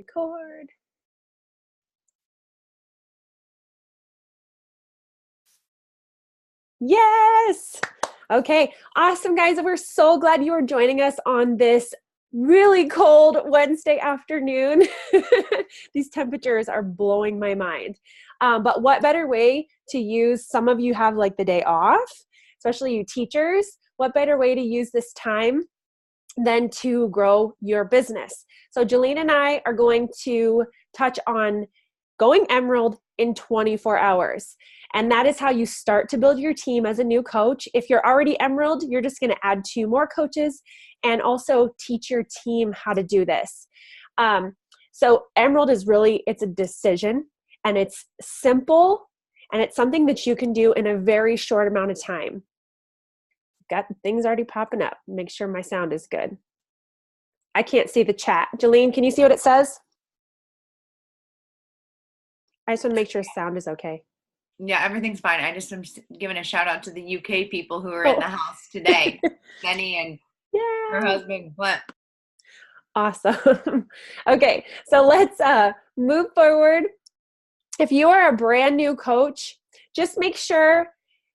Record. Yes. Okay. Awesome, guys. We're so glad you are joining us on this really cold Wednesday afternoon. These temperatures are blowing my mind. But what better way to use, some of you have like the day off, especially you teachers, what better way to use this time than to grow your business? So Jolene and I are going to touch on going Emerald in 24 hours. And that is how you start to build your team as a new coach. If you're already Emerald, you're just going to add 2 more coaches and also teach your team how to do this. So Emerald is really, it's a decision, and it's simple, and it's something that you can do in a very short amount of time. Got things already popping up. Make sure my sound is good. I can't see the chat. Jolene, can you see what it says? I just want to make sure sound is okay. Yeah, everything's fine. I just am giving a shout out to the UK people who are in the house today. Jenny and her husband, Clint. Awesome. Okay, so let's move forward. If you are a brand new coach, just make sure,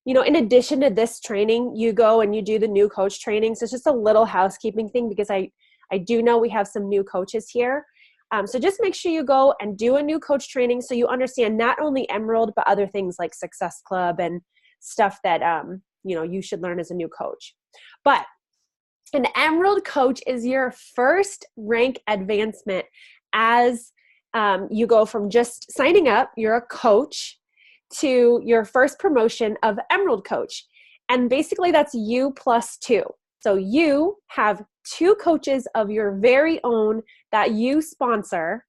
in addition to this training, you go and you do the new coach training. So it's just a little housekeeping thing, because I do know we have some new coaches here. So just make sure you go and do a new coach training so you understand not only Emerald, but other things like Success Club and stuff that, you should learn as a new coach. But an Emerald coach is your first rank advancement as you go from just signing up, you're a coach, to your first promotion of Emerald coach. And basically that's you plus 2. So you have 2 coaches of your very own that you sponsor.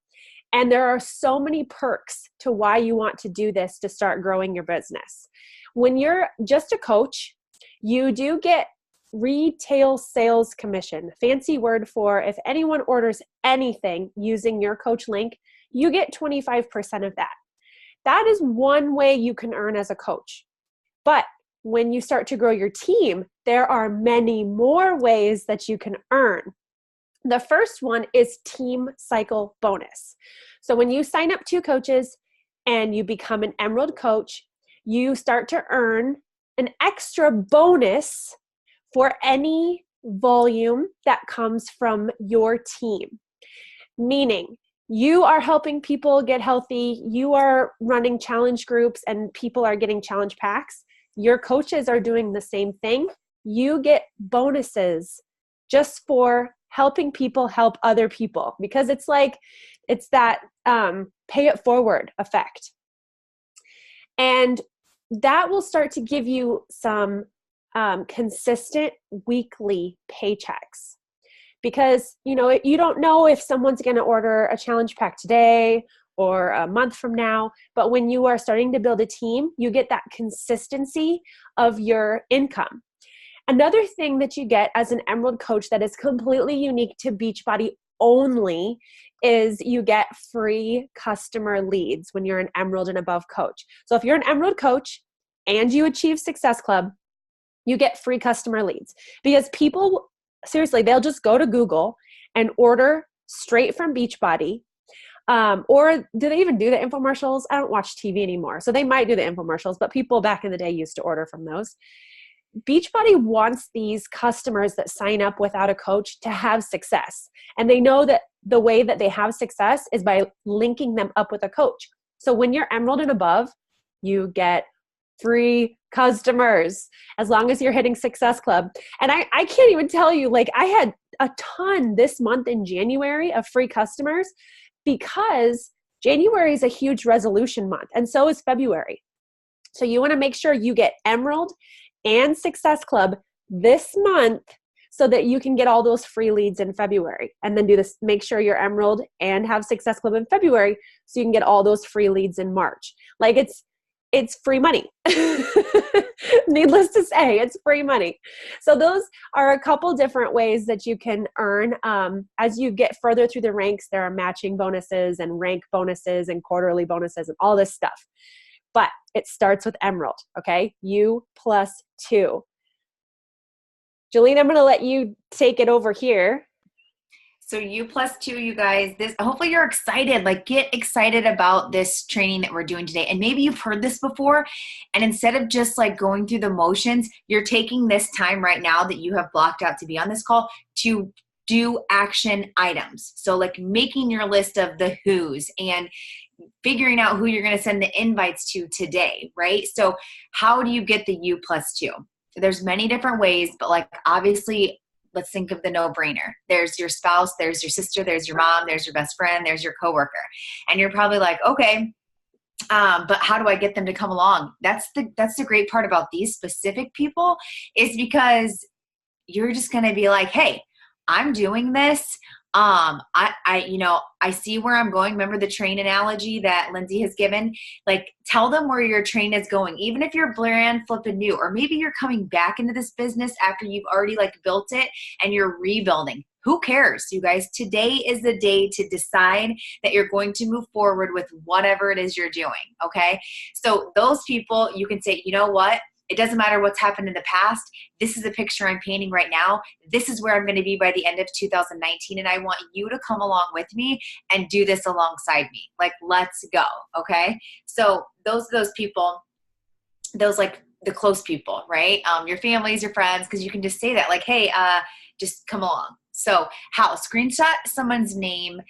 And there are so many perks to why you want to do this to start growing your business. When you're just a coach, you do get retail sales commission, fancy word for if anyone orders anything using your coach link, you get 25% of that. That is one way you can earn as a coach. But when you start to grow your team, there are many more ways that you can earn. The first one is team cycle bonus. So when you sign up 2 coaches and you become an Emerald coach, you start to earn an extra bonus for any volume that comes from your team. Meaning, you are helping people get healthy, you are running challenge groups, and people are getting challenge packs. Your coaches are doing the same thing. You get bonuses just for helping people help other people, because it's that pay it forward effect. And that will start to give you some consistent weekly paychecks, because you don't know if someone's going to order a challenge pack today or a month from now, but when you are starting to build a team, you get that consistency of your income. Another thing that you get as an Emerald coach that is completely unique to Beachbody only is you get free customer leads when you're an Emerald and above coach. So if you're an Emerald coach and you achieve Success Club, you get free customer leads, because people, seriously, they'll just go to Google and order straight from Beachbody. Or do they even do the infomercials? I don't watch TV anymore, so they might do the infomercials, but people back in the day used to order from those. Beachbody wants these customers that sign up without a coach to have success. And they know that the way that they have success is by linking them up with a coach. So when you're Emerald and above, you get free customers as long as you're hitting Success Club. And I can't even tell you, I had a ton this month in January of free customers, because January is a huge resolution month, and so is February. So you want to make sure you get Emerald and Success Club this month so that you can get all those free leads in February, and then do this. Make sure you're Emerald and have Success Club in February so you can get all those free leads in March. It's free money. Needless to say, it's free money. So those are a couple different ways that you can earn. As you get further through the ranks, there are matching bonuses and rank bonuses and quarterly bonuses and all this stuff. But it starts with Emerald, okay? You plus 2. Jolene, I'm going to let you take it over here. So U+2, you guys, this, hopefully you're excited, like get excited about this training that we're doing today. And maybe you've heard this before, and instead of just like going through the motions, you're taking this time right now that you have blocked out to be on this call to do action items. So like making your list of the who's and figuring out who you're going to send the invites to today, right? So how do you get the U+2? There's many different ways, but like obviously, let's think of the no-brainer. There's your spouse, there's your sister, there's your mom, there's your best friend, there's your coworker. And you're probably like, okay, but how do I get them to come along? That's the great part about these specific people, is because you're just going to be like, hey, I'm doing this. I see where I'm going. Remember the train analogy that Lindsay has given? Like, tell them where your train is going. Even if you're brand flipping new, or maybe you're coming back into this business after you've already like built it and you're rebuilding. Who cares, you guys? Today is the day to decide that you're going to move forward with whatever it is you're doing. Okay. So those people, you can say, you know what? It doesn't matter what's happened in the past. This is a picture I'm painting right now. This is where I'm going to be by the end of 2019. And I want you to come along with me and do this alongside me. Like, let's go. Okay. So those people, those like the close people, right? Your families, your friends, because you can just say that like, hey, just come along. So how? Screenshot someone's name,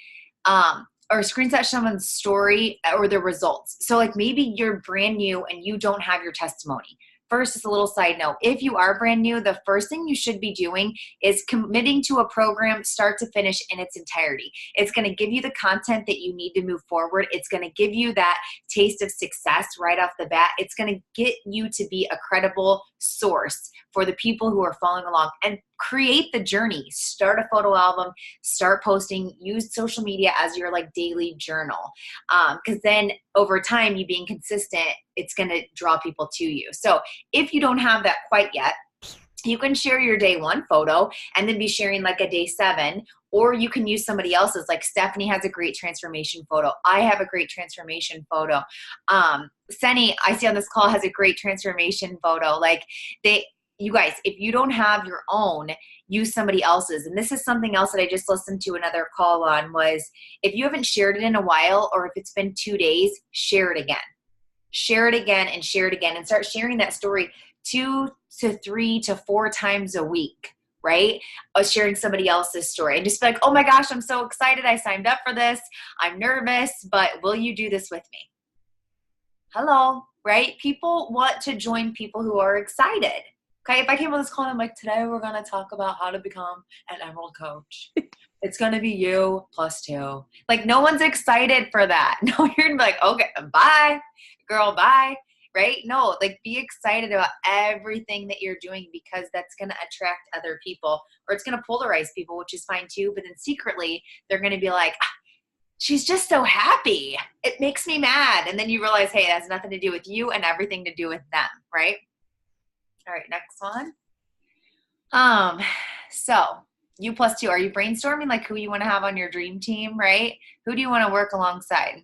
or screenshot someone's story or the results. So like maybe you're brand new and you don't have your testimony. First, just a little side note. If you are brand new, the first thing you should be doing is committing to a program start to finish in its entirety. It's going to give you the content that you need to move forward. It's going to give you that taste of success right off the bat. It's going to get you to be a credible source for the people who are following along, and create the journey. Start a photo album, start posting, use social media as your like daily journal. Because then over time, you being consistent, it's going to draw people to you. So if you don't have that quite yet, you can share your day 1 photo and then be sharing like a day 7, or you can use somebody else's. Like Stephanie has a great transformation photo. I have a great transformation photo. Senny, I see on this call, has a great transformation photo. Like you guys, if you don't have your own, use somebody else's. And this is something else that I just listened to another call on, was if you haven't shared it in a while, or if it's been 2 days, share it again. Share it again and share it again, and start sharing that story 2 to 3 to 4 times a week, right? Sharing somebody else's story and just be like, oh my gosh, I'm so excited. I signed up for this. I'm nervous, but will you do this with me? Hello, right? People want to join people who are excited. Okay, if I came on this call and I'm like, today we're going to talk about how to become an Emerald coach. It's going to be U+2. Like, no one's excited for that. No, you're going to be like, okay, bye, girl, bye, right? No, like be excited about everything that you're doing, because that's going to attract other people, or it's going to polarize people, which is fine too. But then secretly, they're going to be like, she's just so happy. It makes me mad. And then you realize, hey, it has nothing to do with you and everything to do with them, right? All right, next one. So U+2, are you brainstorming like who you want to have on your dream team, right? Who do you want to work alongside?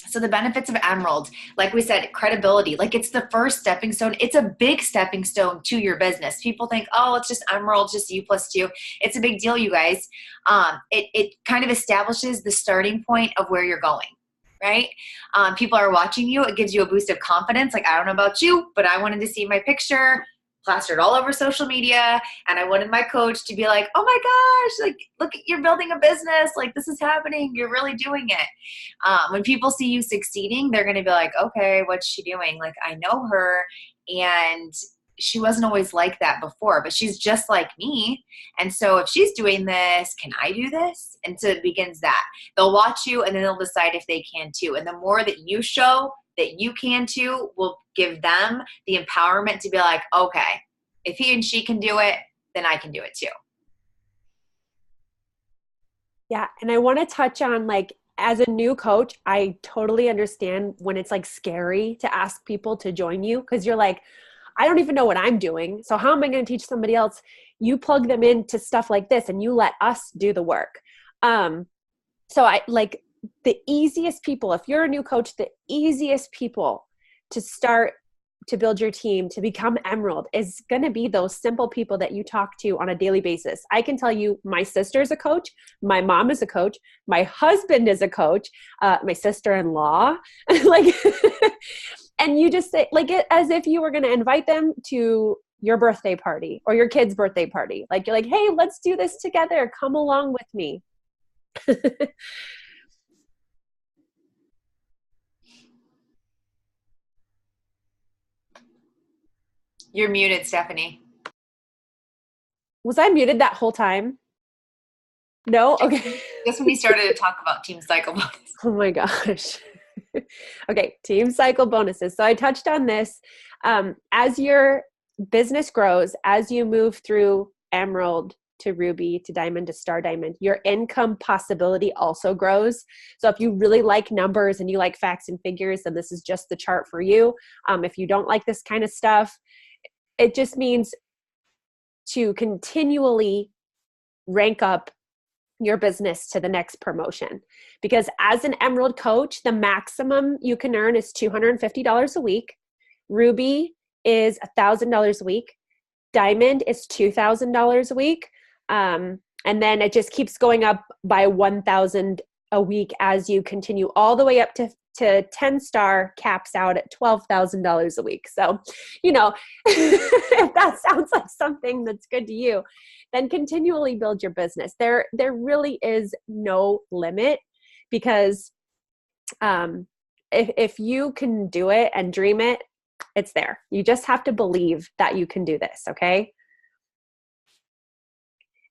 So the benefits of Emerald, like we said, credibility, like it's the first stepping stone. It's a big stepping stone to your business. People think, oh, it's just Emerald, just U+2. It's a big deal, you guys. It kind of establishes the starting point of where you're going. Right? People are watching you. It gives you a boost of confidence. Like, I don't know about you, but I wanted to see my picture plastered all over social media. And I wanted my coach to be like, oh my gosh, like, look, you're building a business. Like, this is happening. You're really doing it. When people see you succeeding, they're going to be like, okay, what's she doing? Like, I know her, and she wasn't always like that before, but she's just like me. And so if she's doing this, can I do this? And so it begins that. They'll watch you, and then they'll decide if they can too. And the more that you show that you can too, will give them the empowerment to be like, okay, if he and she can do it, then I can do it too. Yeah. And I want to touch on, like, as a new coach, I totally understand when it's like scary to ask people to join you, because you're like, I don't even know what I'm doing. So how am I going to teach somebody else? You plug them into stuff like this and you let us do the work. So I like the easiest people, if you're a new coach, the easiest people to start to build your team, to become Emerald, is going to be those simple people that you talk to on a daily basis. I can tell you my sister's a coach, my mom is a coach, my husband is a coach, my sister-in-law, like, and you just say like it as if you were going to invite them to your birthday party or your kid's birthday party. Like you're like, hey, let's do this together. Come along with me. You're muted, Stephanie. Was I muted that whole time? No? Okay. Just when you started to talk about team cycle bonus. Oh my gosh. Okay. Team cycle bonuses. So I touched on this. As your business grows, as you move through Emerald to Ruby to Diamond to Star Diamond, your income possibility also grows. So if you really like numbers and you like facts and figures, then this is just the chart for you. If you don't like this kind of stuff, it just means to continually rank up your business to the next promotion. Because as an Emerald coach, the maximum you can earn is $250 a week. Ruby is $1,000 a week. Diamond is $2,000 a week. And then it just keeps going up by $1,000 a week as you continue all the way up to 10-star, caps out at $12,000 a week. So, if that sounds like something that's good to you, then continually build your business. There really is no limit, because if you can do it and dream it, it's there. You just have to believe that you can do this, okay?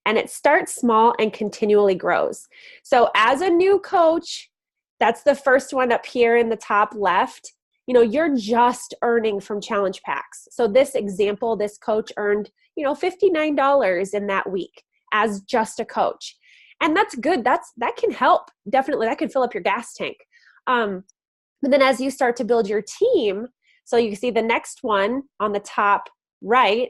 And it starts small and continually grows. So as a new coach, that's the first one up here in the top left. You're just earning from challenge packs. So this example, this coach earned, $59 in that week as just a coach. And that's good. That can help. Definitely. That can fill up your gas tank. But then as you start to build your team, so you can see the next one on the top right,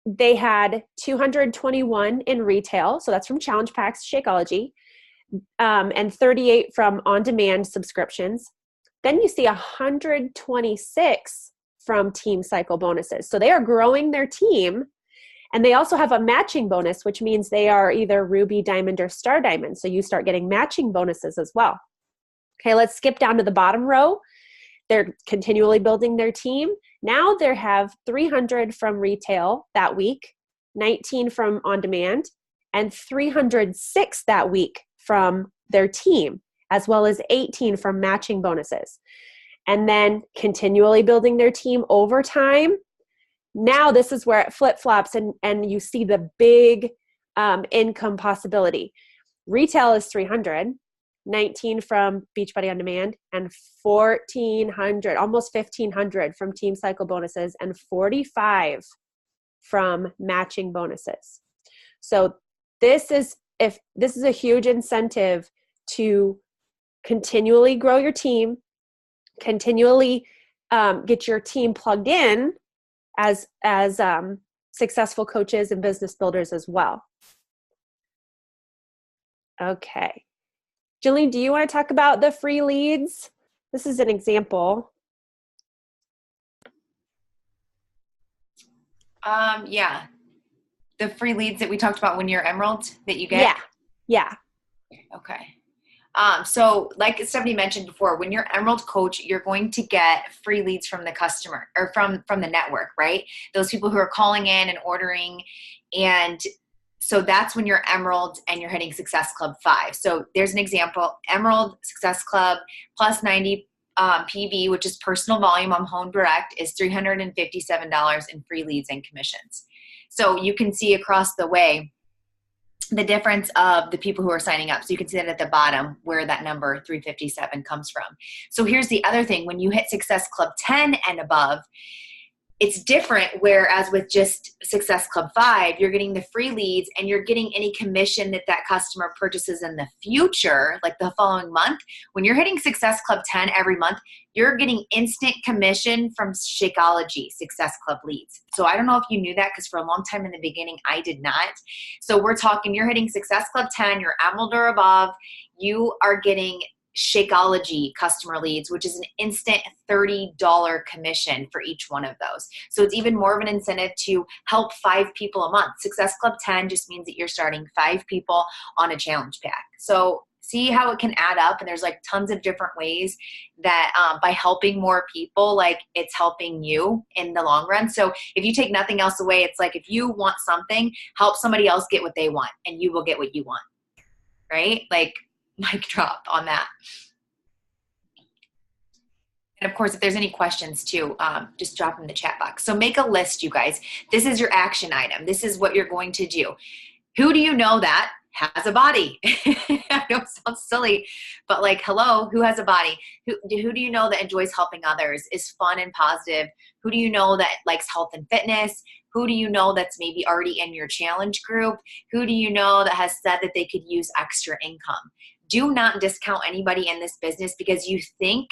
they had 221 in retail. So that's from challenge packs, Shakeology. And 38 from on-demand subscriptions. Then you see 126 from team cycle bonuses. So they are growing their team, and they also have a matching bonus, which means they are either Ruby, Diamond, or Star Diamond. So you start getting matching bonuses as well. Okay, let's skip down to the bottom row. They're continually building their team. Now they have 300 from retail that week, 19 from on-demand, and 306 that week from their team, as well as 18 from matching bonuses. And then continually building their team over time. Now this is where it flip-flops and you see the big income possibility. Retail is 300, 19 from Beachbody On Demand, and 1,400, almost 1,500 from team cycle bonuses, and 45 from matching bonuses. So this is a huge incentive to continually grow your team, continually get your team plugged in as successful coaches and business builders as well. Okay. Jillian, do you want to talk about the free leads? This is an example. Yeah. The free leads that we talked about when you're Emerald that you get? Yeah. Okay. So like Stephanie mentioned before, when you're Emerald coach, you're going to get free leads from the customer or from the network, right? Those people who are calling in and ordering. And so that's when you're Emerald and you're hitting Success Club 5. So there's an example, Emerald Success Club plus 90 PV, which is personal volume on home direct, is $357 in free leads and commissions. So you can see across the way the difference of the people who are signing up. So you can see that at the bottom where that number 357 comes from. So here's the other thing. When you hit Success Club 10 and above, it's different, whereas with just Success Club 5, you're getting the free leads and you're getting any commission that customer purchases in the future, like the following month. When you're hitting Success Club 10 every month, you're getting instant commission from Shakeology Success Club leads. So I don't know if you knew that, because for a long time in the beginning, I did not. So we're talking, you're hitting Success Club 10, you're Emerald or above, you are getting Shakeology customer leads, which is an instant $30 commission for each one of those. So it's even more of an incentive to help 5 people a month. Success Club 10 just means that you're starting 5 people on a challenge pack. So see how it can add up, and there's like tons of different ways that by helping more people, like it's helping you in the long run. So if you take nothing else away, it's like if you want something, help somebody else get what they want, and you will get what you want, right? Like mic drop on that. And of course, if there's any questions too, just drop them in the chat box. So make a list, you guys. This is your action item. This is what you're going to do. Who do you know that has a body? I know it sounds silly, but like, hello, who has a body? Who do you know that enjoys helping others, is fun and positive? Who do you know that likes health and fitness? Who do you know that's maybe already in your challenge group? Who do you know that has said that they could use extra income? Do not discount anybody in this business because you think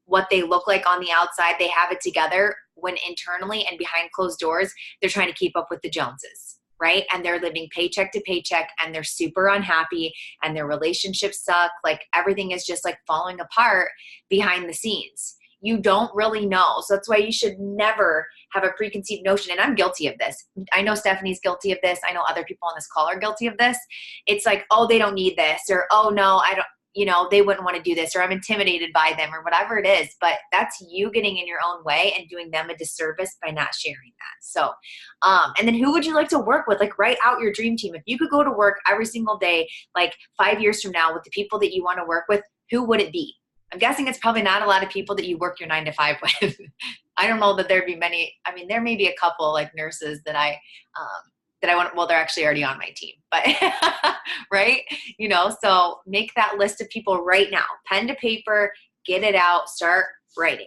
what they look like on the outside, they have it together, when internally and behind closed doors, they're trying to keep up with the Joneses. Right? And they're living paycheck to paycheck, and they're super unhappy, and their relationships suck. Like everything is just like falling apart behind the scenes. You don't really know. So that's why you should never have a preconceived notion. And I'm guilty of this. I know Stephanie's guilty of this. I know other people on this call are guilty of this. It's like, oh, they don't need this, or oh no, I don't, they wouldn't want to do this, or I'm intimidated by them, or whatever it is. But that's you getting in your own way and doing them a disservice by not sharing that. So, and then who would you like to work with? Like write out your dream team. If you could go to work every single day, like 5 years from now with the people that you want to work with, who would it be? I'm guessing it's probably not a lot of people that you work your 9 to 5 with. I don't know that there'd be many. I mean, there may be a couple like nurses that I want, well, they're actually already on my team, but right? So make that list of people right now, pen to paper, get it out, start writing.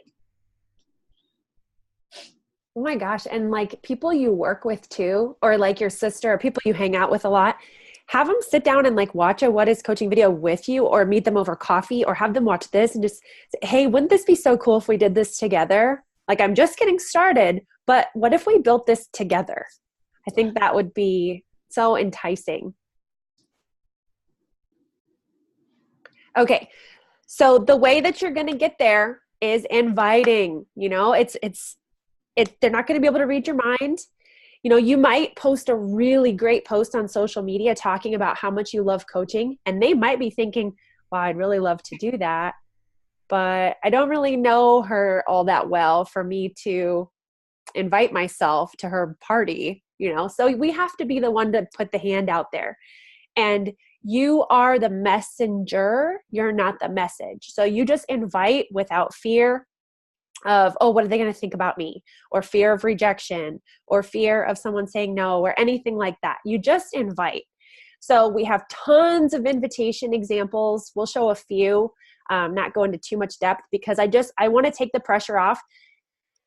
Oh my gosh. And like people you work with too, or like your sister or people you hang out with a lot, have them sit down and like watch a What is Coaching video with you, or meet them over coffee, or have them watch this and just say, hey, wouldn't this be so cool if we did this together? Like I'm just getting started, but what if we built this together? I think that would be so enticing. Okay. So the way that you're going to get there is inviting, they're not going to be able to read your mind. You might post a really great post on social media talking about how much you love coaching, and they might be thinking, wow, I'd really love to do that, but I don't really know her all that well for me to invite myself to her party. So we have to be the one to put the hand out there, and you are the messenger. You're not the message. So you just invite without fear of, oh, what are they going to think about me, or fear of rejection, or fear of someone saying no, or anything like that. You just invite. So we have tons of invitation examples. We'll show a few, not go into too much depth, because I want to take the pressure off.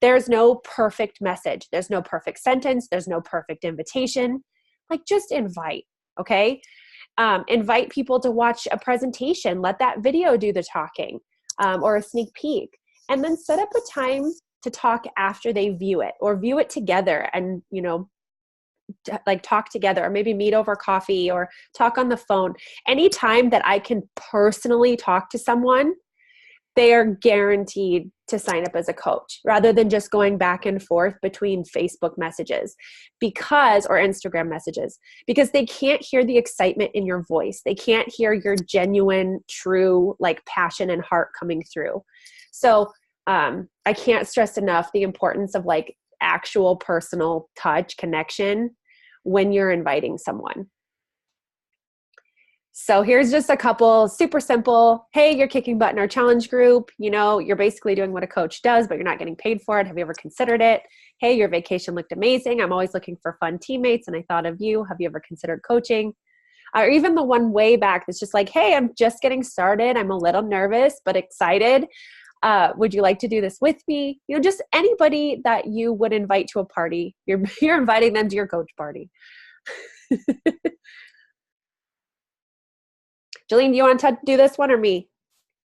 There's no perfect message. There's no perfect sentence. There's no perfect invitation. Like just invite, okay? Invite people to watch a presentation. Let that video do the talking, or a sneak peek. And then set up a time to talk after they view it, or view it together and, like talk together, or maybe meet over coffee or talk on the phone. Anytime that I can personally talk to someone, they are guaranteed to sign up as a coach, rather than just going back and forth between Facebook messages or Instagram messages, because they can't hear the excitement in your voice. They can't hear your genuine, true, like passion and heart coming through. So I can't stress enough the importance of like actual personal touch connection when you're inviting someone. So here's just a couple super simple. Hey, you're kicking butt in our challenge group. You're basically doing what a coach does, but you're not getting paid for it. Have you ever considered it? Hey, your vacation looked amazing. I'm always looking for fun teammates, and I thought of you. Have you ever considered coaching? Or even the one way back that's just like, hey, I'm just getting started. I'm a little nervous, but excited. Would you like to do this with me? Just anybody that you would invite to a party. You're inviting them to your coach party. Jolene, do you want to do this one or me?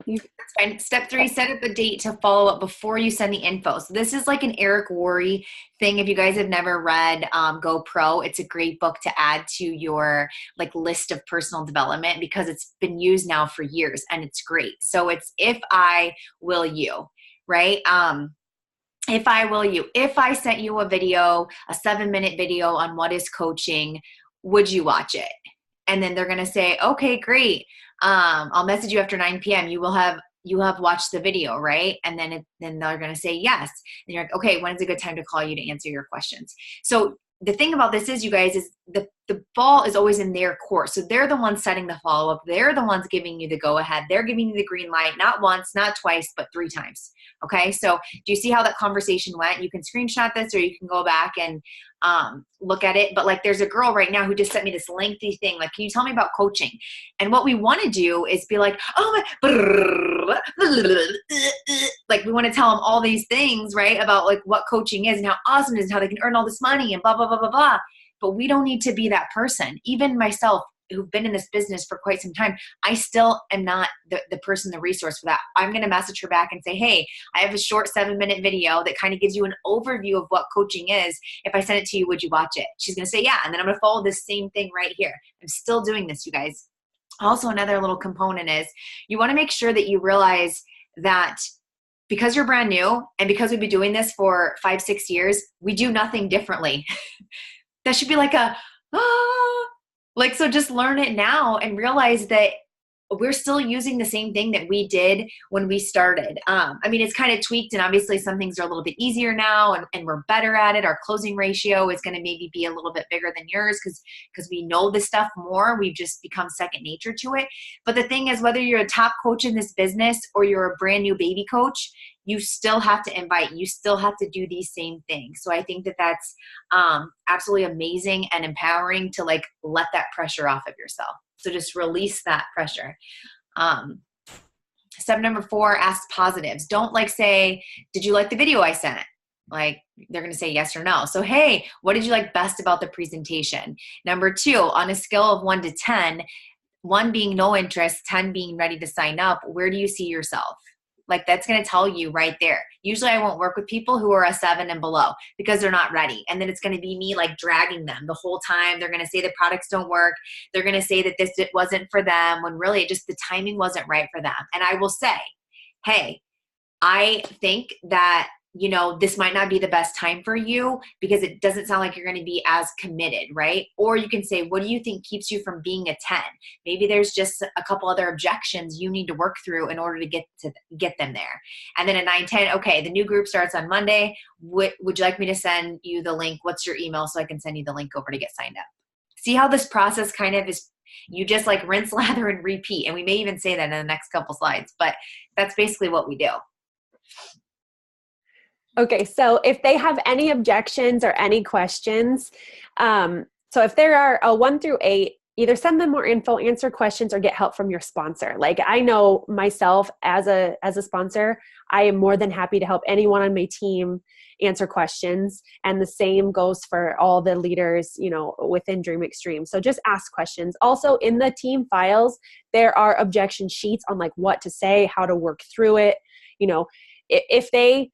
That's fine. Step 3, set up a date to follow up before you send the info. So this is like an Eric Worre thing. If you guys have never read Go Pro, it's a great book to add to your like list of personal development because it's been used now for years and it's great. So it's if I will you, right? If I will you, if I sent you a video, a 7-minute video on what is coaching, would you watch it? And then they're going to say, okay, great. I'll message you after 9 p.m. You have watched the video, right? And then they're going to say yes. And you're like, okay, when's a good time to call you to answer your questions? So the thing about this is, you guys, is the ball is always in their court. So they're the ones setting the follow-up. They're the ones giving you the go-ahead. They're giving you the green light, not once, not twice, but 3 times. Okay, so do you see how that conversation went? You can screenshot this or you can go back and look at it. But like there's a girl right now who just sent me this lengthy thing. Like, can you tell me about coaching? And what we want to do is be like, oh my, like we want to tell them all these things, right? About like what coaching is and how awesome it is and how they can earn all this money and blah, blah, blah, blah, blah. But we don't need to be that person. Even myself, who've been in this business for quite some time, I still am not the person, the resource for that. I'm going to message her back and say, hey, I have a short 7-minute video that kind of gives you an overview of what coaching is. If I send it to you, would you watch it? She's going to say, yeah. And then I'm going to follow this same thing right here. I'm still doing this, you guys. Also, another little component is you want to make sure that you realize that because you're brand new and because we've been doing this for 5-6 years, we do nothing differently. That should be like so just learn it now and realize that we're still using the same thing that we did when we started. I mean, it's kind of tweaked and obviously some things are a little bit easier now and we're better at it. Our closing ratio is going to maybe be a little bit bigger than yours because we know this stuff more. We've just become second nature to it. But the thing is, whether you're a top coach in this business or you're a brand new baby coach, you still have to invite, you still have to do these same things. So I think that that's absolutely amazing and empowering to like let that pressure off of yourself. So just release that pressure. Step number 4, ask positives. Don't like say, did you like the video I sent? Like they're going to say yes or no. So, hey, what did you like best about the presentation? Number 2, on a scale of 1 to 10, 1 being no interest, 10 being ready to sign up, where do you see yourself? Like that's going to tell you right there. Usually I won't work with people who are a 7 and below because they're not ready. And then it's going to be me like dragging them the whole time. They're going to say the products don't work. They're going to say that this wasn't for them when really just the timing wasn't right for them. And I will say, hey, I think that this might not be the best time for you because it doesn't sound like you're going to be as committed, right? Or you can say, what do you think keeps you from being a 10? Maybe there's just a couple other objections you need to work through in order to get them there. And then at 9, 10, okay, the new group starts on Monday. Would you like me to send you the link? What's your email so I can send you the link over to get signed up? See how this process kind of is, you just like rinse, lather, and repeat. And we may even say that in the next couple slides, but that's basically what we do. Okay, so if they have any objections or any questions, so if there are a 1 through 8, either send them more info, answer questions, or get help from your sponsor. Like I know myself as a sponsor, I am more than happy to help anyone on my team answer questions. And the same goes for all the leaders, within Dream Extreme. So just ask questions. Also in the team files, there are objection sheets on like what to say, how to work through it. If they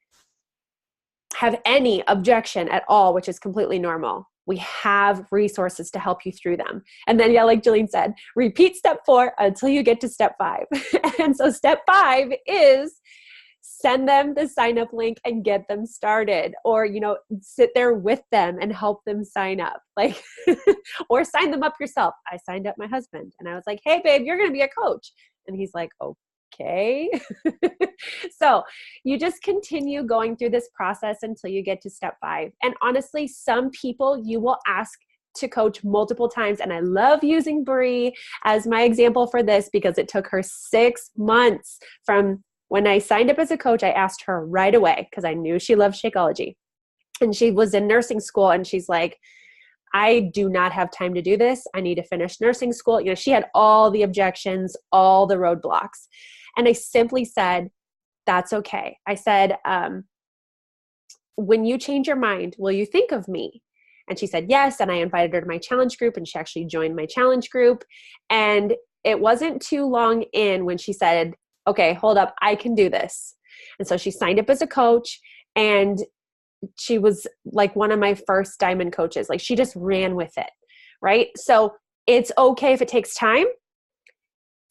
have any objection at all, which is completely normal, we have resources to help you through them. And then, like Jillian said, repeat step 4 until you get to step 5. And so step 5 is send them the sign up link and get them started, or, sit there with them and help them sign up, like, or sign them up yourself. I signed up my husband and I was like, hey babe, you're going to be a coach. And he's like, okay. So you just continue going through this process until you get to step 5. And honestly, some people you will ask to coach multiple times. And I love using Bree as my example for this because it took her 6 months from when I signed up as a coach. I asked her right away because I knew she loved Shakeology. And she was in nursing school and she's like, I do not have time to do this. I need to finish nursing school. She had all the objections, all the roadblocks. And I simply said, that's okay. I said, when you change your mind, will you think of me? And she said, yes. And I invited her to my challenge group and she actually joined my challenge group. And it wasn't too long in when she said, okay, hold up, I can do this. And so she signed up as a coach, and she was like one of my first diamond coaches. Like, she just ran with it, right? So it's okay if it takes time.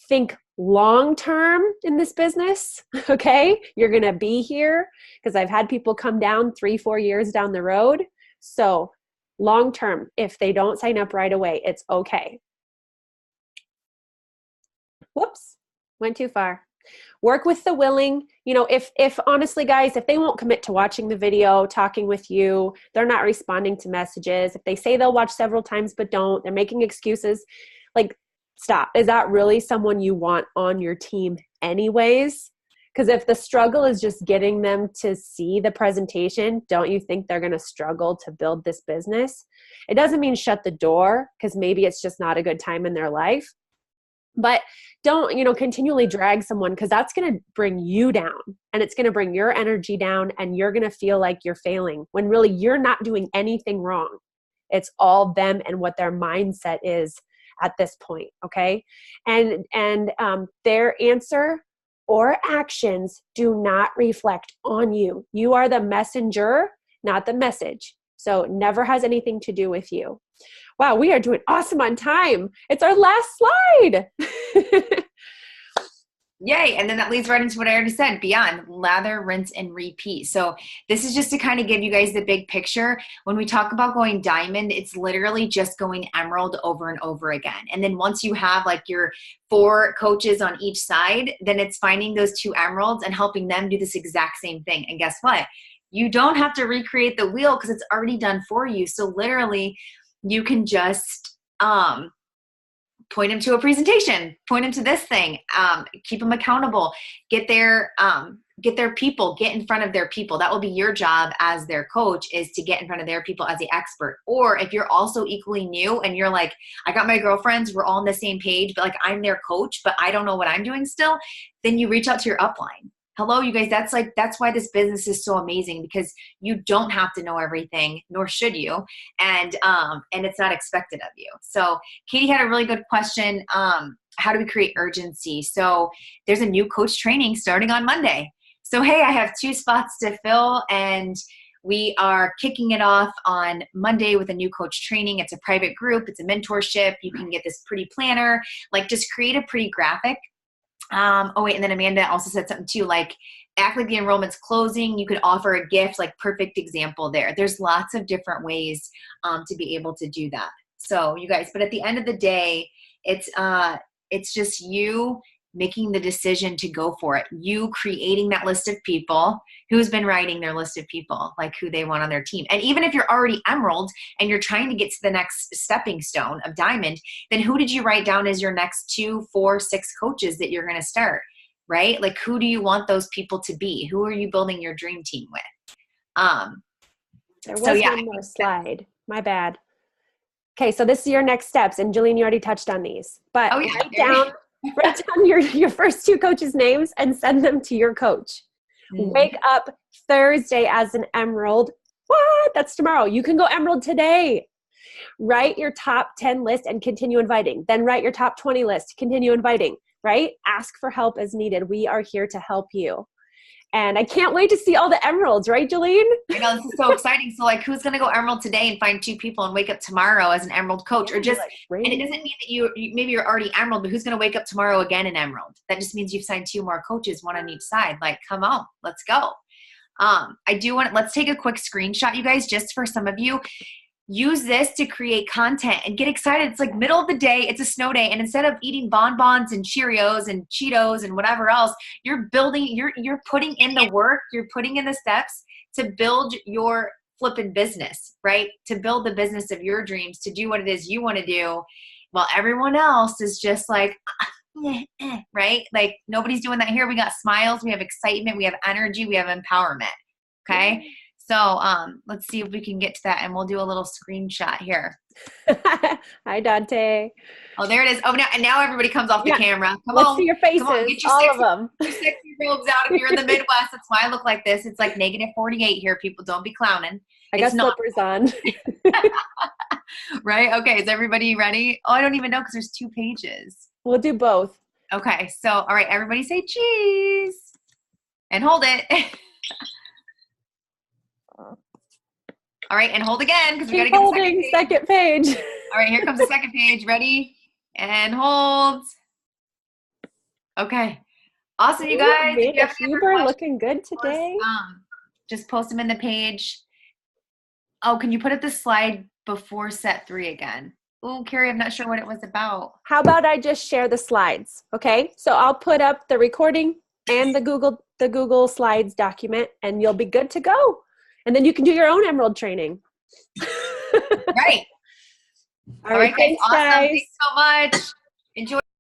Think long term in this business, okay? You're going to be here, because I've had people come down 3-4 years down the road. So long term, if they don't sign up right away, it's okay. Whoops, went too far. Work with the willing. You know, if honestly, guys, if they won't commit to watching the video, talking with you, they're not responding to messages, if they say they'll watch several times but don't, they're making excuses, like, stop. Is that really someone you want on your team anyways? Because if the struggle is just getting them to see the presentation, don't you think they're going to struggle to build this business? It doesn't mean shut the door, because maybe it's just not a good time in their life. But don't, continually drag someone, because that's going to bring you down, and it's going to bring your energy down, and you're going to feel like you're failing when really you're not doing anything wrong. It's all them and what their mindset is at this point. Okay. And their answer or actions do not reflect on you. You are the messenger, not the message. So it never has anything to do with you. Wow, we are doing awesome on time. It's our last slide. Yay. And then that leads right into what I already said, beyond lather, rinse, and repeat. So this is just to kind of give you guys the big picture. When we talk about going diamond, it's literally just going emerald over and over again. And then once you have like your 4 coaches on each side, then it's finding those 2 emeralds and helping them do this exact same thing. And guess what? You don't have to recreate the wheel, because it's already done for you. So literally you can just, point them to a presentation, point them to this thing, keep them accountable, get their people, get in front of their people. That will be your job as their coach, is to get in front of their people as the expert. Or if you're also equally new and you're like, I got my girlfriends, we're all on the same page, but like I'm their coach, but I don't know what I'm doing still, then you reach out to your upline. Hello, you guys, that's why this business is so amazing, because you don't have to know everything, nor should you. And it's not expected of you. So Katie had a really good question. How do we create urgency? So there's a new coach training starting on Monday. So, hey, I have 2 spots to fill, and we are kicking it off on Monday with a new coach training. It's a private group. It's a mentorship. You can get this pretty planner, like just create a pretty graphic. And then Amanda also said something too, like act like the enrollment's closing. You could offer a gift, like perfect example there. There's lots of different ways to be able to do that. So you guys, but at the end of the day, it's just you making the decision to go for it. You creating that list of people. Who's been writing their list of people, like who they want on their team. And even if you're already emerald and you're trying to get to the next stepping stone of diamond, then who did you write down as your next 2, 4, 6 coaches that you're going to start, right? Like, who do you want those people to be? Who are you building your dream team with? There was one more slide. My bad. Okay, so this is your next steps. And Jolene, you already touched on these. But write down your first 2 coaches' names and send them to your coach. Wake up Thursday as an emerald. What? That's tomorrow. You can go emerald today. Write your top 10 list and continue inviting. Then write your top 20 list, continue inviting, right? Ask for help as needed. We are here to help you. And I can't wait to see all the emeralds, right, Jolene? I know, this is so exciting. So like, who's going to go emerald today and find 2 people and wake up tomorrow as an emerald coach? Or just, and it doesn't mean that you maybe you're already emerald, but who's going to wake up tomorrow again an emerald? That just means you've signed 2 more coaches, 1 on each side. Like, come on, let's go. Let's take a quick screenshot, you guys, just for some of you. Use this to create content and get excited. It's like middle of the day, it's a snow day, and instead of eating bonbons and Cheerios and Cheetos and whatever else, you're putting in the work, you're putting in the steps to build your flipping business, right? To build the business of your dreams, to do what it is you want to do, while everyone else is just like, right? Like, nobody's doing that here. We got smiles, we have excitement, we have energy, we have empowerment. Okay. So let's see if we can get to that, and we'll do a little screenshot here. Hi, Dante. Oh, there it is. Oh, now everybody comes off the camera. Let's see your faces, all of them. Your sexy robes out. If you're in the Midwest, that's why I look like this. It's like -48 here, people. Don't be clowning. I got slippers on. Right? Okay, is everybody ready? Oh, I don't even know, because there's 2 pages. We'll do both. Okay, so all right, everybody say cheese and hold it. All right, and hold again because we got to Keep get the holding, second page. All right, here comes the second page. Ready? And hold. Okay. Awesome, you guys. If you Amanda have any other Huber questions, looking good today. just post them in the page. Oh, can you put up the slide before set 3 again? Oh, Carrie, I'm not sure what it was about. How about I just share the slides? Okay, so I'll put up the recording and the Google Slides document, and you'll be good to go. And then you can do your own Emerald training. Right. All right, guys. Thanks, Awesome. guys. Thanks so much. Enjoy.